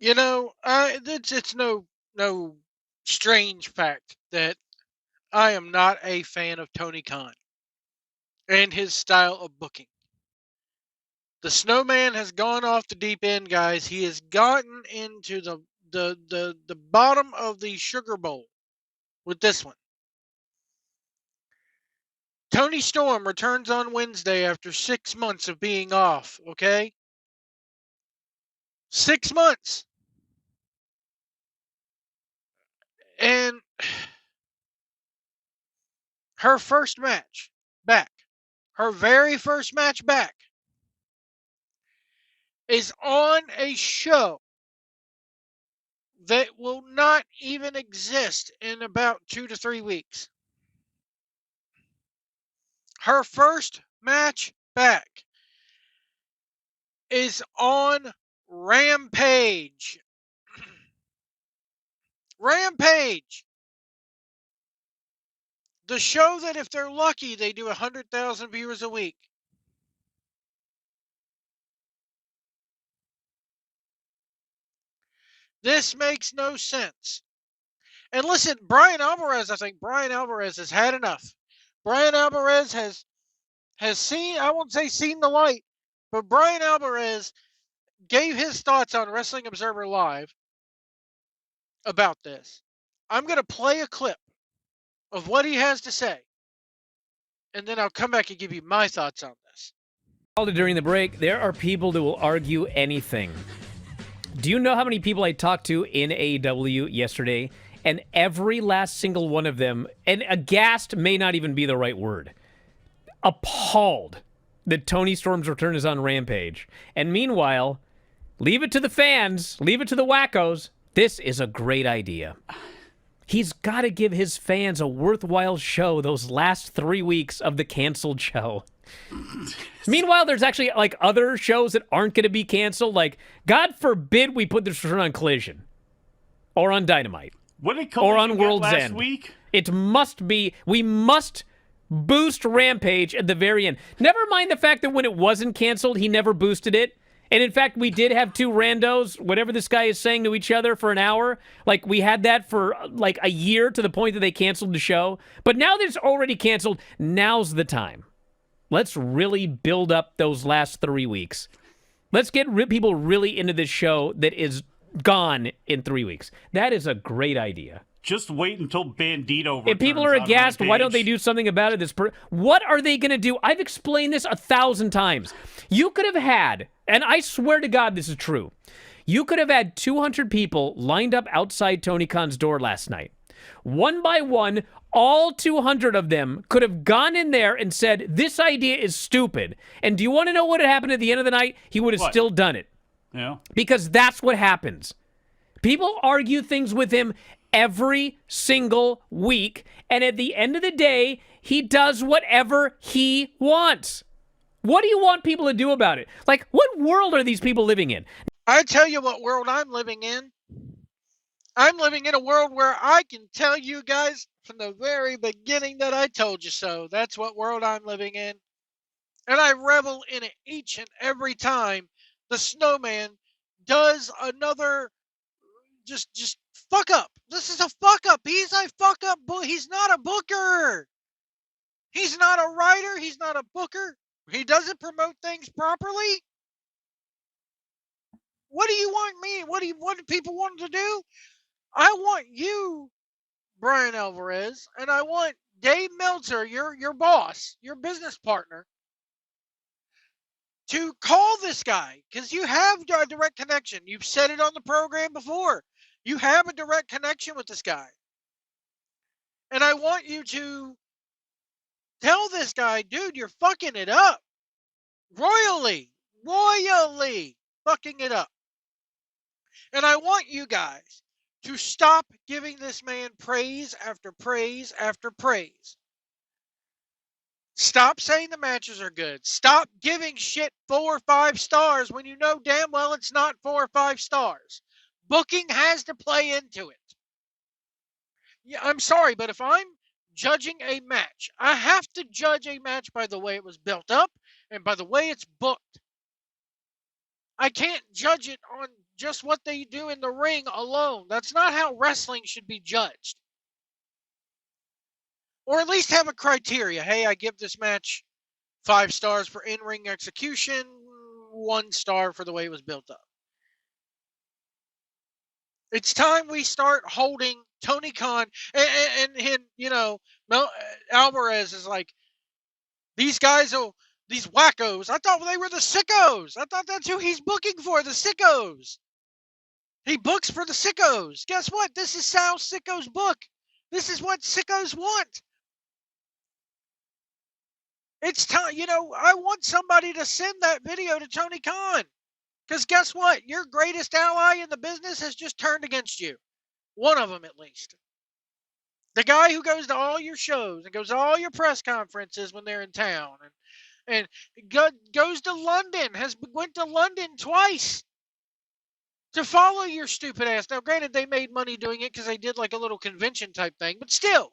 It's no strange fact that I am not a fan of Tony Khan and his style of booking. The snowman has gone off the deep end, guys. He has gotten into the bottom of the sugar bowl with this one. Tony Storm returns on Wednesday after 6 months of being off, okay? 6 months. And her first match back, her very first match back, is on a show that will not even exist in about 2 to 3 weeks. Her first match back is on Rampage. Rampage. The show that if they're lucky, they do 100,000 viewers a week. This makes no sense. And listen, Bryan Alvarez has had enough. Bryan Alvarez has seen, I won't say seen the light, but Bryan Alvarez gave his thoughts on Wrestling Observer Live about this. I'm going to play a clip of what he has to say, and then I'll come back and give you my thoughts on this. During the break, there are people that will argue anything. Do you know how many people I talked to in AEW yesterday? And every last single one of them, and aghast may not even be the right word, appalled that Tony Storm's return is on Rampage. And meanwhile, leave it to the fans, leave it to the wackos. This is a great idea. He's got to give his fans a worthwhile show those last 3 weeks of the canceled show. Meanwhile, there's actually like other shows that aren't going to be canceled. Like, God forbid we put this return on Collision or on Dynamite. What did or on get World's last End. Week? It must be, we must boost Rampage at the very end. Never mind the fact that when it wasn't canceled, he never boosted it. And in fact, we did have two randos, whatever this guy is saying to each other for an hour. Like, we had that for like a year to the point that they canceled the show. But now that it's already canceled, now's the time. Let's really build up those last 3 weeks. Let's get people really into this show that is gone in 3 weeks. That is a great idea. Just wait until Bandito returns. If people are aghast, why don't they do something about it? What are they going to do? I've explained this 1,000 times. You could have had, and I swear to God this is true, you could have had 200 people lined up outside Tony Khan's door last night. One by one, all 200 of them could have gone in there and said, this idea is stupid. And do you want to know what had happened at the end of the night? He would have still done it. Yeah. Because that's what happens. People argue things with him every single week, and at the end of the day, he does whatever he wants. What do you want people to do about it? Like, what world are these people living in? I tell you what world I'm living in. I'm living in a world where I can tell you guys from the very beginning that I told you so. That's what world I'm living in. And I revel in it each and every time the snowman does another just fuck up. This is a fuck up. He's a fuck up. He's not a booker. He's not a writer. He's not a booker. He doesn't promote things properly. What do you want me? What do people want to do? I want you, Bryan Alvarez, and I want Dave Meltzer, your boss, your business partner, to call this guy, because you have a direct connection. You've said it on the program before. You have a direct connection with this guy. And I want you to tell this guy, dude, you're fucking it up. Royally fucking it up. And I want you guys to stop giving this man praise after praise after praise. Stop saying the matches are good. Stop giving shit 4 or 5 stars when you know damn well it's not 4 or 5 stars. Booking has to play into it. Yeah, I'm sorry, but if I'm judging a match, I have to judge a match by the way it was built up and by the way it's booked. I can't judge it on just what they do in the ring alone. That's not how wrestling should be judged. Or at least have a criteria. Hey, I give this match 5 stars for in-ring execution, 1 star for the way it was built up. It's time we start holding Tony Khan and Alvarez is like, these guys are these wackos. I thought they were the sickos. I thought that's who he's booking for, the sickos. He books for the sickos. Guess what? This is Sal Sicko's book. This is what sickos want. It's time, I want somebody to send that video to Tony Khan. Because guess what? Your greatest ally in the business has just turned against you. One of them, at least. The guy who goes to all your shows and goes to all your press conferences when they're in town and goes to London, went to London twice to follow your stupid ass. Now, granted, they made money doing it because they did like a little convention type thing, but still.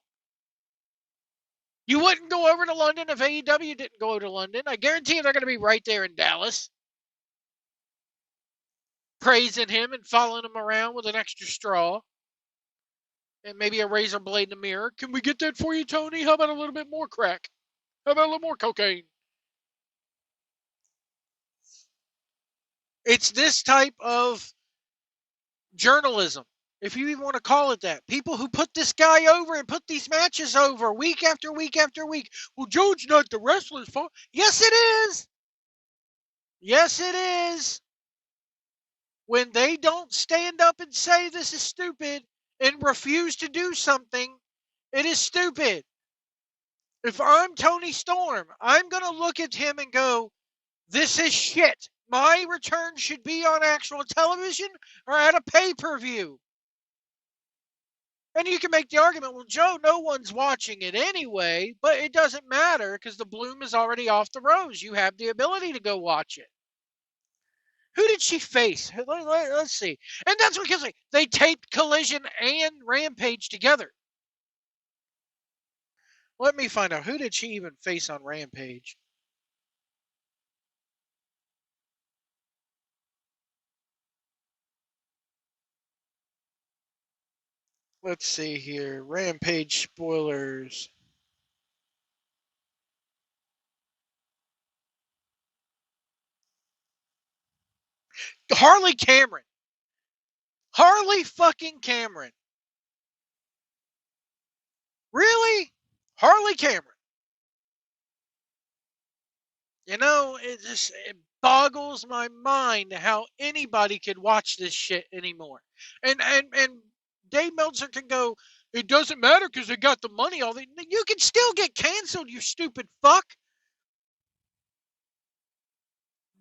You wouldn't go over to London if AEW didn't go to London. I guarantee you they're going to be right there in Dallas, praising him and following him around with an extra straw and maybe a razor blade in the mirror. Can we get that for you, Tony? How about a little bit more crack? How about a little more cocaine? It's this type of journalism, if you even want to call it that. People who put this guy over and put these matches over week after week after week. Well, Joe's not the wrestler's fault. Yes, it is. Yes, it is. When they don't stand up and say this is stupid and refuse to do something, it is stupid. If I'm Tony Storm, I'm going to look at him and go, this is shit. My return should be on actual television or at a pay-per-view. And you can make the argument, well, Joe, no one's watching it anyway, but it doesn't matter because the bloom is already off the rose. You have the ability to go watch it. Who did she face? Let's see. And that's because they taped Collision and Rampage together. Let me find out. Who did she even face on Rampage? Let's see here. Rampage spoilers. Harley Cameron. Harley fucking Cameron. Really? Harley Cameron. It boggles my mind how anybody could watch this shit anymore. And Dave Meltzer can go, it doesn't matter because they got the money. You can still get canceled, you stupid fuck.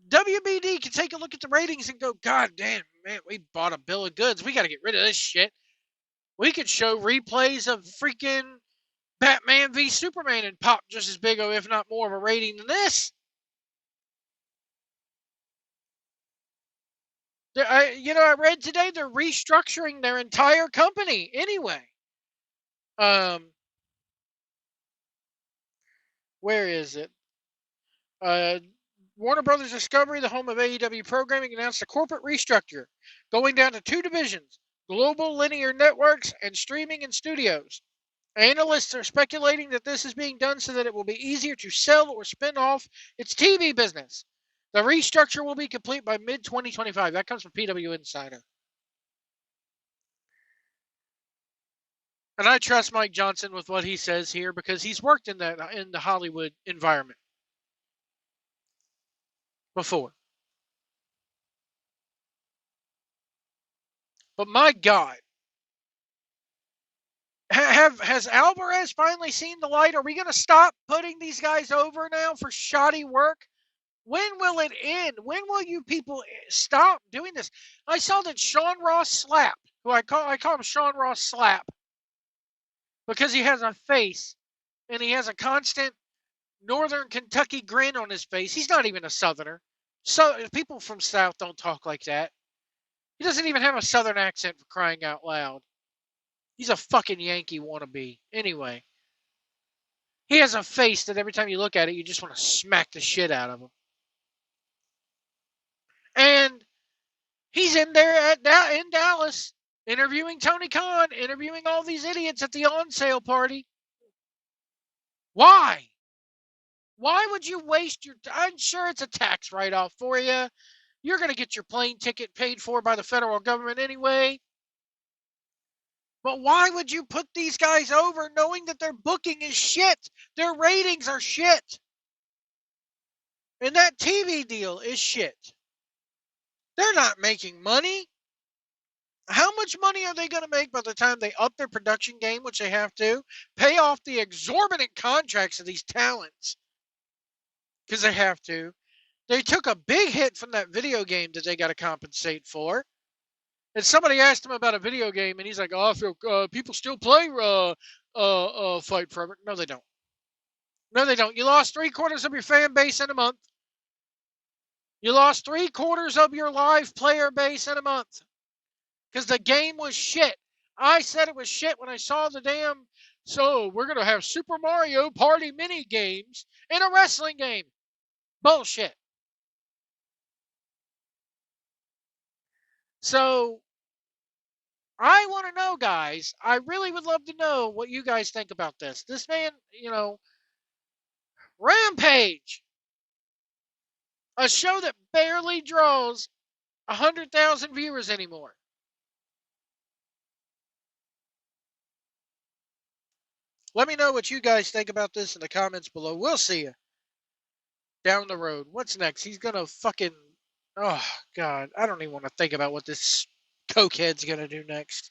WBD can take a look at the ratings and go, God damn, man, we bought a bill of goods. We got to get rid of this shit. We could show replays of freaking Batman v Superman and pop just as big, if not more, of a rating than this. I read today they're restructuring their entire company anyway. Where is it? Warner Brothers Discovery, the home of AEW programming, announced a corporate restructure, going down to 2 divisions: global linear networks and streaming and studios. Analysts are speculating that this is being done so that it will be easier to sell or spin off its TV business. The restructure will be complete by mid-2025. That comes from PW Insider. And I trust Mike Johnson with what he says here because he's worked in the Hollywood environment before. But my God, has Alvarez finally seen the light? Are we going to stop putting these guys over now for shoddy work? When will it end? When will you people stop doing this? I saw that Sean Ross Slap, who I call him Sean Ross Slap, because he has a face and he has a constant Northern Kentucky grin on his face. He's not even a Southerner. So people from South don't talk like that. He doesn't even have a Southern accent, for crying out loud. He's a fucking Yankee wannabe. Anyway, he has a face that every time you look at it, you just want to smack the shit out of him. And He's in there in Dallas interviewing Tony Khan, interviewing all these idiots at the on sale party. Why? Why would you waste your time? I'm sure it's a tax write-off for you. You're going to get your plane ticket paid for by the federal government anyway. But why would you put these guys over knowing that their booking is shit? Their ratings are shit. And that TV deal is shit. They're not making money. How much money are they going to make by the time they up their production game, which they have to, pay off the exorbitant contracts of these talents? Because they have to. They took a big hit from that video game that they got to compensate for. And somebody asked him about a video game, and he's like, "Oh, I feel people still play Fight Forever." No, they don't. No, they don't. You lost 3/4 of your fan base in a month. You lost 3/4 of your live player base in a month because the game was shit. I said it was shit when I saw the damn. So we're gonna have Super Mario Party mini games in a wrestling game. Bullshit. So I want to know, guys. I really would love to know what you guys think about this. This man, Rampage, a show that barely draws 100,000 viewers anymore. Let me know what you guys think about this in the comments below. We'll see you down the road. What's next? He's going to fucking... Oh, God. I don't even want to think about what this cokehead's going to do next.